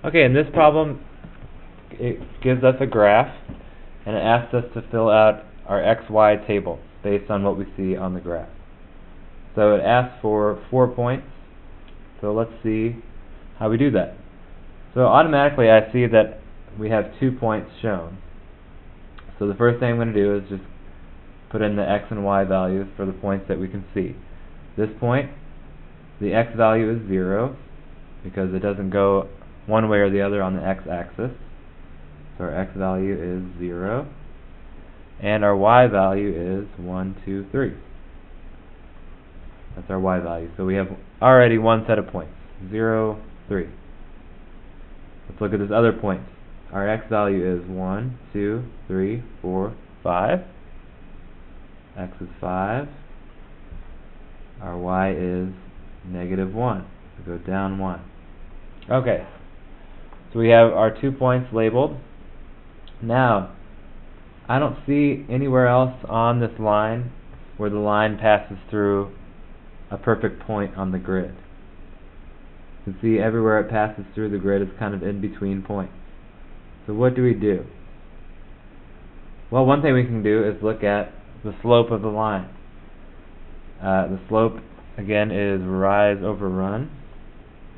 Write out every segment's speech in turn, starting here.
Okay, in this problem, it gives us a graph, and it asks us to fill out our XY table based on what we see on the graph. So it asks for 4 points, so let's see how we do that. So automatically I see that we have 2 points shown. So the first thing I'm going to do is just put in the x and y values for the points that we can see. This point, the x value is 0 because it doesn't go one way or the other on the x-axis. So our x value is 0, and our y value is 1, 2, 3. That's our y value. So we have already one set of points, 0, 3. Let's look at this other point. Our x value is 1, 2, 3, 4, 5. X is 5. Our y is -1. We go down 1. Okay, so we have our 2 points labeled. Now, I don't see anywhere else on this line where the line passes through a perfect point on the grid. You can see everywhere it passes through the grid is kind of in between points. So what do we do? Well, one thing we can do is look at the slope of the line. The slope, again, is rise over run.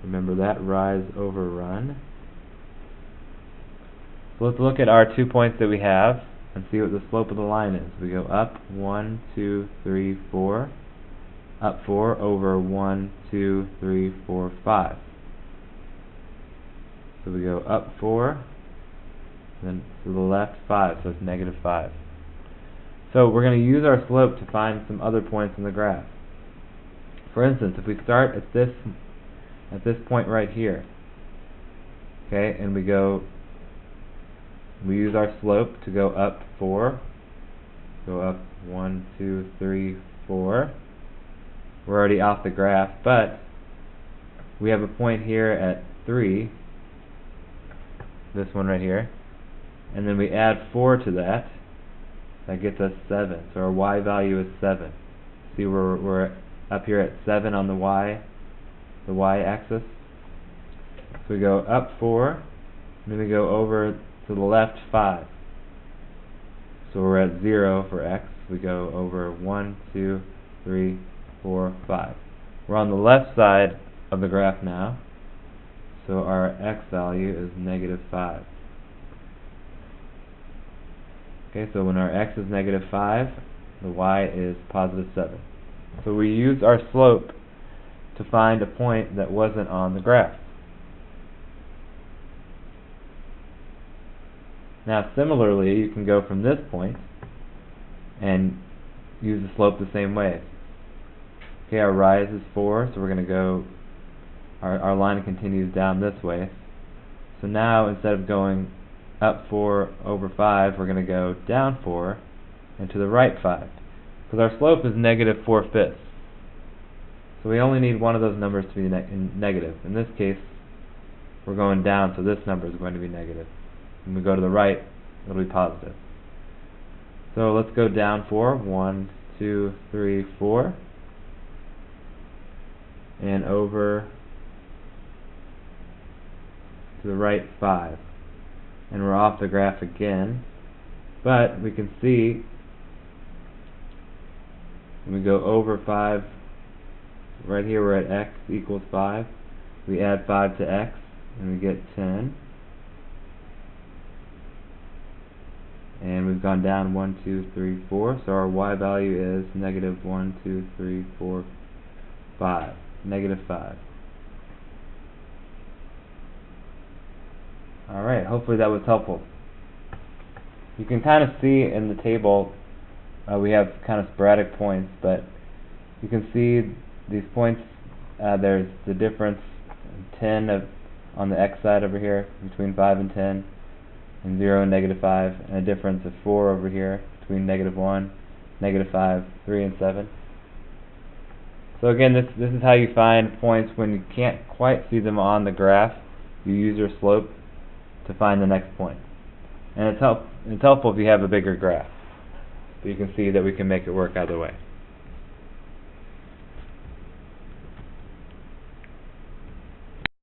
Remember that, rise over run. So let's look at our 2 points that we have and see what the slope of the line is. We go up 1, 2, 3, 4. Up 4 over 1, 2, 3, 4, 5. So we go up 4, then to the left 5, so it's -5. So we're going to use our slope to find some other points in the graph. For instance, if we start at this point right here, okay, and we use our slope to go up 4, go up 1, 2, 3, 4. We're already off the graph, but we have a point here at 3, this one right here, and then we add 4 to that. That gets us 7. So our y value is 7. See, we're up here at 7 on the y-axis. So we go up 4, and then we go over to the left 5. So we're at 0 for x. We go over 1, 2, 3, 4, 5. We're on the left side of the graph now. So our x value is -5. Okay, so when our x is -5, the y is +7. So we used our slope to find a point that wasn't on the graph. Now similarly, you can go from this point and use the slope the same way. Okay, our rise is 4, so we're going to go, our line continues down this way. So now instead of going up 4 over 5, we're going to go down 4 and to the right 5. Because our slope is -4/5. So we only need one of those numbers to be negative. In this case, we're going down, so this number is going to be negative. When we go to the right, it'll be positive. So let's go down 4. 1, 2, 3, 4. And over to the right 5. And we're off the graph again. But we can see when we go over 5, right here we're at x equals 5. We add 5 to x, and we get 10. And we've gone down 1, 2, 3, 4. So our y value is -1, 2, 3, 4, 5. -5. Alright, hopefully that was helpful. You can kind of see in the table we have kind of sporadic points, but you can see these points, there's the difference 10 on the x side over here between 5 and 10, and 0 and -5, and a difference of 4 over here between -1, -5, 3 and 7. So again, this is how you find points when you can't quite see them on the graph. You use your slope to find the next point. And it's helpful if you have a bigger graph. So you can see that we can make it work either way.